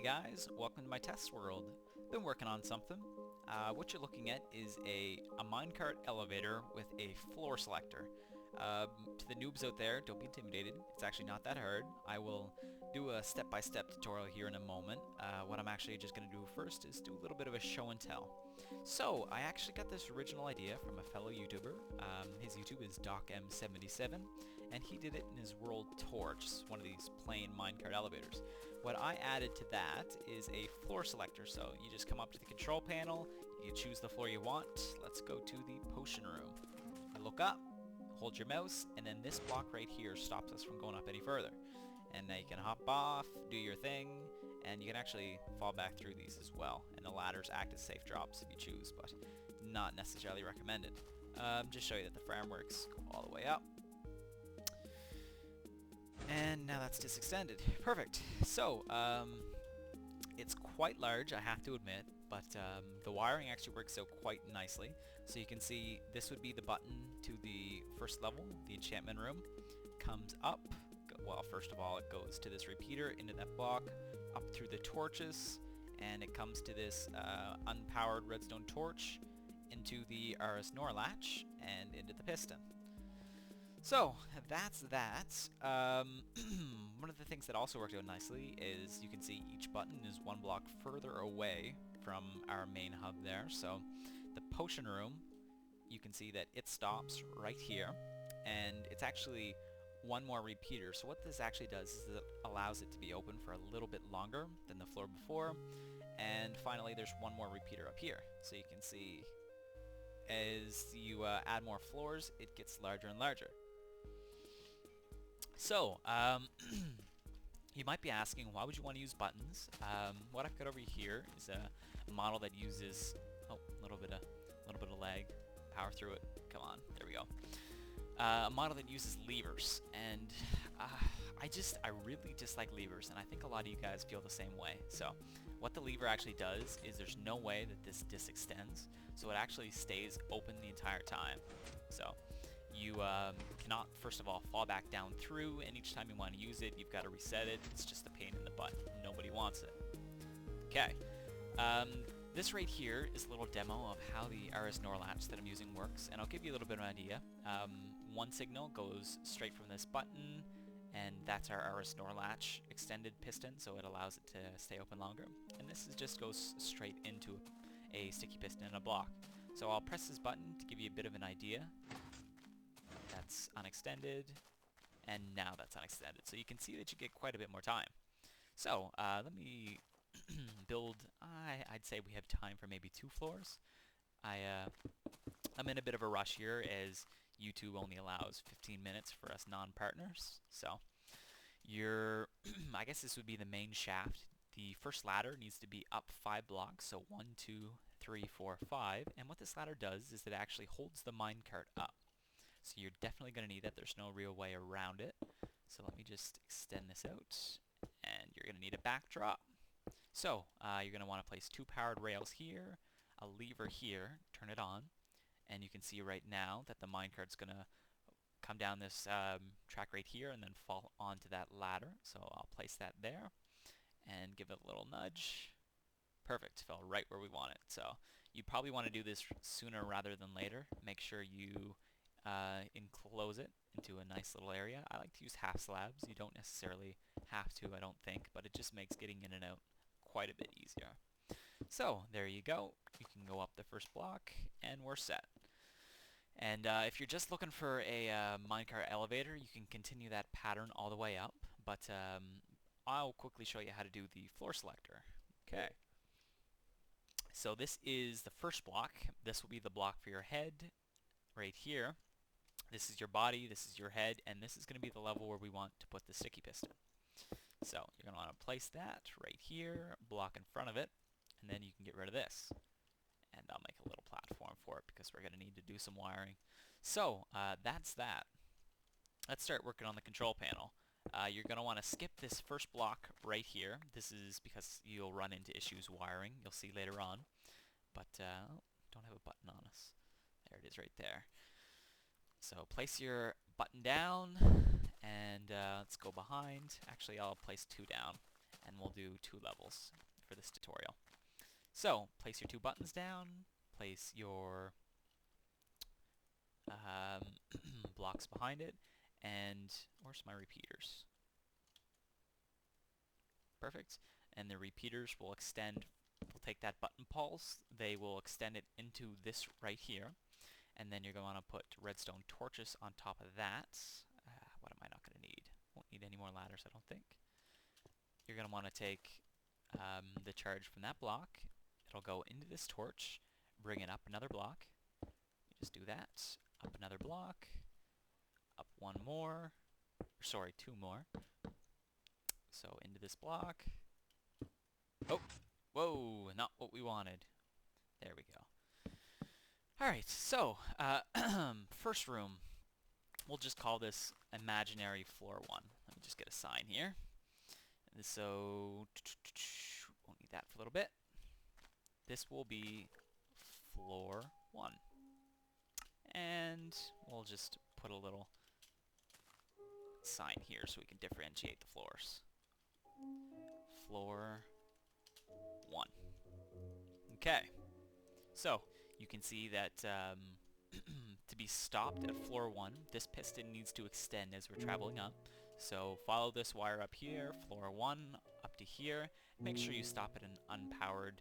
guys, welcome to my test world. Been working on something. What you're looking at is a minecart elevator with a floor selector. To the noobs out there, don't be intimidated. It's actually not that hard. I will do a step-by-step tutorial here in a moment. What I'm actually just going to do first is do a little bit of a show and tell. So, I actually got this original idea from a fellow YouTuber. His YouTube is DocM77, and he did it in his World Torch, one of these plain minecart elevators. What I added to that is a floor selector, so you just come up to the control panel, you choose the floor you want. Let's go to the potion room. You look up, hold your mouse, and then this block right here stops us from going up any further. And now you can hop off, do your thing, and you can actually fall back through these as well. And the ladders act as safe drops if you choose, but not necessarily recommended. Just show you that the frameworks go all the way up. And now that's just extended. Perfect. So, it's quite large, I have to admit, but the wiring actually works out quite nicely. So you can see this would be the button to the first level, the enchantment room. Comes up, well, first of all it goes to this repeater, into that block, up through the torches, and it comes to this unpowered redstone torch, into the RS NOR latch, and into the piston. So, that's that. One of the things that also worked out nicely is you can see each button is one block further away from our main hub there. So, the potion room, you can see that it stops right here, and it's actually one more repeater. So what this actually does is it allows it to be open for a little bit longer than the floor before. And finally, there's one more repeater up here. So you can see as you add more floors, it gets larger and larger. So, you might be asking, why would you want to use buttons? What I've got over here is a model that uses a little bit of lag. Power through it. Come on, there we go. A model that uses levers, and I really dislike levers, and I think a lot of you guys feel the same way. So, what the lever actually does is there's no way that this disc extends, so it actually stays open the entire time. So, you cannot, first of all, fall back down through, and each time you want to use it, you've got to reset it. It's just a pain in the butt. Nobody wants it. Okay. This right here is a little demo of how the RS NOR latch that I'm using works, and I'll give you a little bit of an idea. One signal goes straight from this button, and that's our RS NOR latch extended piston, so it allows it to stay open longer. And this just goes straight into a sticky piston in a block. So I'll press this button to give you a bit of an idea. That's unextended, and now that's unextended. So you can see that you get quite a bit more time. So let me build. I'd say we have time for maybe 2 floors. I'm in a bit of a rush here as YouTube only allows 15 minutes for us non-partners. So I guess this would be the main shaft. The first ladder needs to be up 5 blocks, so 1, 2, 3, 4, 5. And what this ladder does is it actually holds the minecart up. So you're definitely going to need that. There's no real way around it. So let me just extend this out, and you're going to need a backdrop. So, you're going to want to place 2 powered rails here, a lever here, turn it on, and you can see right now that the minecart's going to come down this track right here and then fall onto that ladder. So I'll place that there and give it a little nudge. Perfect, fell right where we want it. So you probably want to do this sooner rather than later. Make sure you enclose it into a nice little area. I like to use half slabs. You don't necessarily have to, I don't think, but it just makes getting in and out quite a bit easier. So there you go. You can go up the first block, and we're set. And if you're just looking for a minecart elevator, you can continue that pattern all the way up, but I'll quickly show you how to do the floor selector. Okay. So this is the first block. This will be the block for your head right here. This is your body, this is your head, and this is going to be the level where we want to put the sticky piston. So you're going to want to place that right here, block in front of it, and then you can get rid of this. And I'll make a little platform for it because we're going to need to do some wiring. So that's that. Let's start working on the control panel. You're going to want to skip this first block right here. This is because you'll run into issues wiring. You'll see later on. But don't have a button on us. There it is right there. So place your button down, and let's go behind. Actually, I'll place 2 down, and we'll do 2 levels for this tutorial. So, place your 2 buttons down, place your blocks behind it, and where's my repeaters? Perfect. And the repeaters will extend, we'll take that button pulse, they will extend it into this right here, and then you're going to want to put redstone torches on top of that. What am I not going to need? Won't need any more ladders, I don't think. You're going to want to take the charge from that block, it'll go into this torch, bring it up another block, you just do that, up another block, up 1 more, sorry, 2 more, so into this block, oh, whoa, not what we wanted, there we go. Alright, so, first room, we'll just call this imaginary floor 1. Let me just get a sign here. So, won't need that for a little bit. This will be floor 1. And we'll just put a little sign here so we can differentiate the floors. Floor 1. Okay. So, you can see that to be stopped at floor 1, this piston needs to extend as we're traveling up. So follow this wire up here, floor 1, up to here. Make sure you stop at an unpowered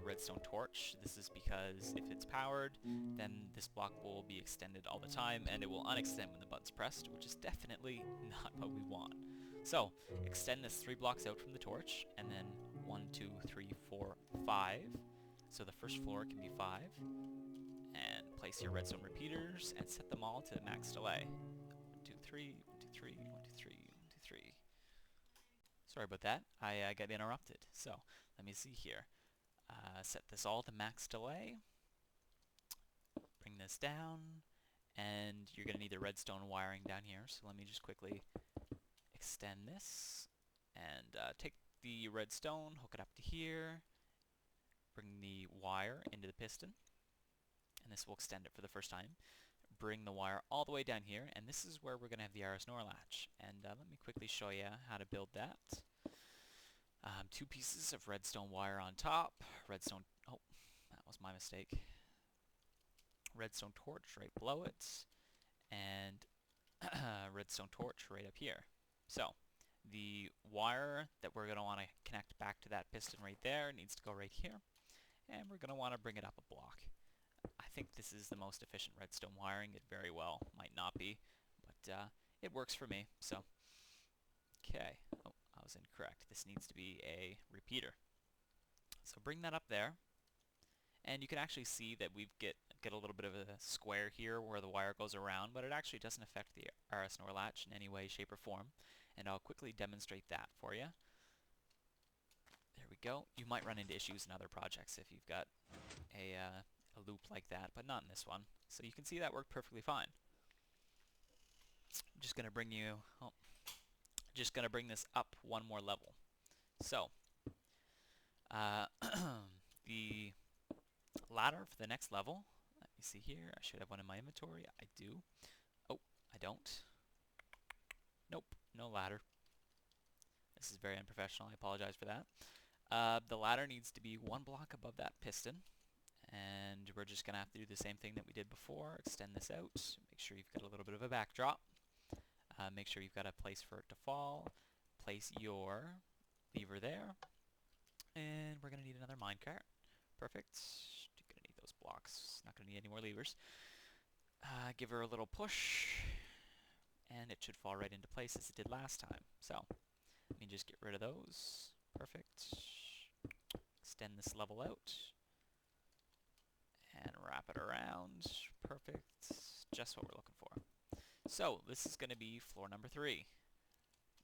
redstone torch. This is because if it's powered, then this block will be extended all the time, and it will unextend when the button's pressed, which is definitely not what we want. So, extend this 3 blocks out from the torch, and then 1, 2, 3, 4, 5. So the first floor can be 5. And place your redstone repeaters and set them all to max delay. 1, 2, 3, 1, 2, 3, 1, 2, 3, 1, 2, 3. Sorry about that. I got interrupted. So let me see here. Set this all to max delay. Bring this down. And you're going to need the redstone wiring down here. So let me just quickly extend this. And take the redstone, hook it up to here. Bring the wire into the piston. And this will extend it for the first time. Bring the wire all the way down here, and this is where we're going to have the RS NOR latch. And let me quickly show you how to build that. 2 pieces of redstone wire on top, redstone, oh, that was my mistake. Redstone torch right below it, and redstone torch right up here. So, the wire that we're going to want to connect back to that piston right there needs to go right here, and we're going to want to bring it up a block. I think this is the most efficient redstone wiring. It very well might not be, but it works for me. So, okay. Oh, I was incorrect. This needs to be a repeater. So bring that up there, and you can actually see that we get a little bit of a square here where the wire goes around, but it actually doesn't affect the RS NOR latch in any way, shape, or form. And I'll quickly demonstrate that for you. There we go. You might run into issues in other projects if you've got a loop like that, but not in this one. So you can see that worked perfectly fine. I'm just going to bring you, just going to bring this up 1 more level. So, the ladder for the next level, let me see here, I should have one in my inventory, I do. Oh, I don't. Nope, no ladder. This is very unprofessional, I apologize for that. The ladder needs to be 1 block above that piston. And we're just going to have to do the same thing that we did before. Extend this out. Make sure you've got a little bit of a backdrop. Make sure you've got a place for it to fall. Place your lever there. And we're going to need another minecart. Perfect. You're going to need those blocks. Not going to need any more levers. Give her a little push. And it should fall right into place as it did last time. So, let me just get rid of those. Perfect. Extend this level out. And wrap it around. Perfect. Just what we're looking for. So, this is going to be floor number 3.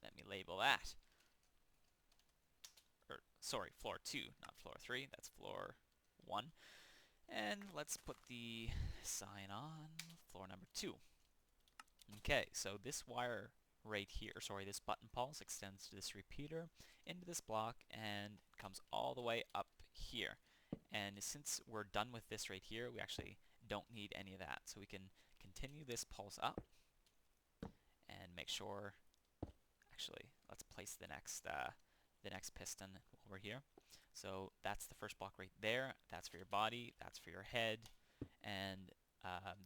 Let me label that. Sorry, floor 2, not floor 3. That's floor 1. And let's put the sign on floor number 2. Okay, so this wire right here, sorry, this button pulse extends to this repeater into this block and comes all the way up here. And since we're done with this right here, we actually don't need any of that. So we can continue this pulse up and make sure, actually, let's place the next the next piston over here. So that's the first block right there. That's for your body. That's for your head. And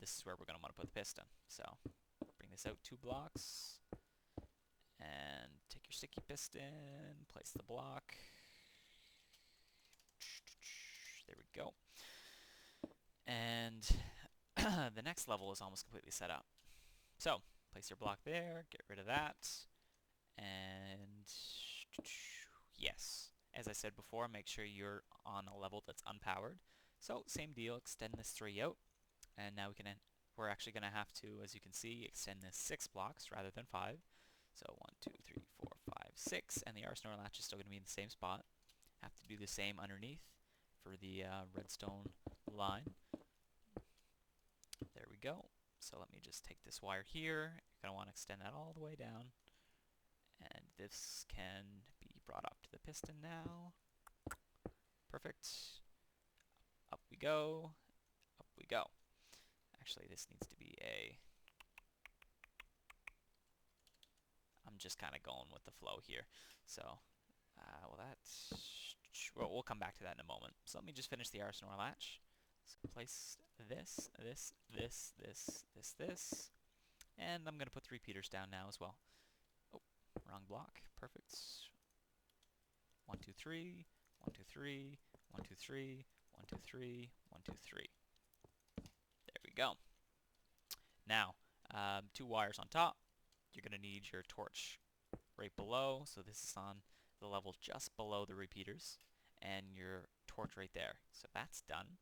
this is where we're going to want to put the piston. So bring this out 2 blocks. And take your sticky piston. Place the block. There we go. And the next level is almost completely set up. So place your block there. Get rid of that. And yes. As I said before, make sure you're on a level that's unpowered. So same deal, extend this 3 out, and now we're actually going to have to, as you can see, extend this 6 blocks rather than 5. So 1, 2, 3, 4, 5, 6, and the arsenal latch is still going to be in the same spot. Have to do the same underneath for the redstone line. There we go. So let me just take this wire here. You're going to want to extend that all the way down. And this can be brought up to the piston now. Perfect. Up we go. Up we go. Actually, this needs to be a... I'm just kind of going with the flow here. So, we'll come back to that in a moment. So let me just finish the arsenal latch. So place this, this. And I'm going to put the repeaters down now as well. Oh, wrong block. Perfect. 1, 2, 3. 1, 2, 3. 1, 2, 3. 1, 2, 3. 1, 2, 3. There we go. Now, 2 wires on top. You're going to need your torch right below. So this is on the level just below the repeaters. And your torch right there. So that's done.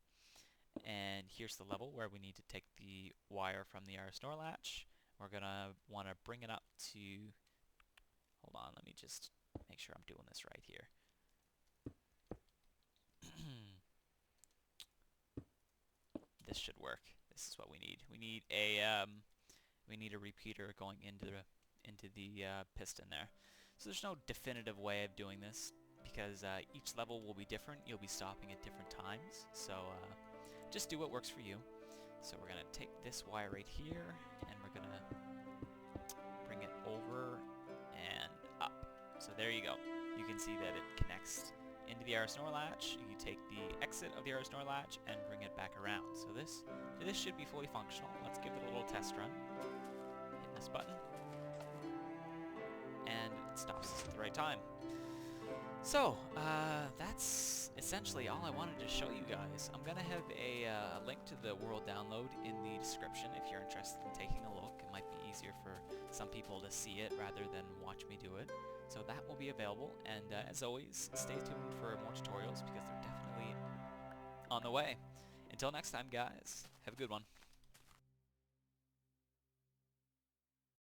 And here's the level where we need to take the wire from the arsenal latch. We're going to want to bring it up to... Hold on, let me just make sure I'm doing this right here. This should work. This is what we need. We need a repeater going into the piston there. So there's no definitive way of doing this because each level will be different. You'll be stopping at different times. So just do what works for you. So we're gonna take this wire right here and we're gonna bring it over and up. So there you go. You can see that it connects into the arsenal latch. You take the exit of the arsenal latch and bring it back around. So this should be fully functional. Let's give it a little test run. Hit this button. And it stops us at the right time. So, that's essentially all I wanted to show you guys. I'm going to have a link to the world download in the description if you're interested in taking a look. It might be easier for some people to see it rather than watch me do it. So that will be available, and as always, stay tuned for more tutorials because they're definitely on the way. Until next time, guys, have a good one.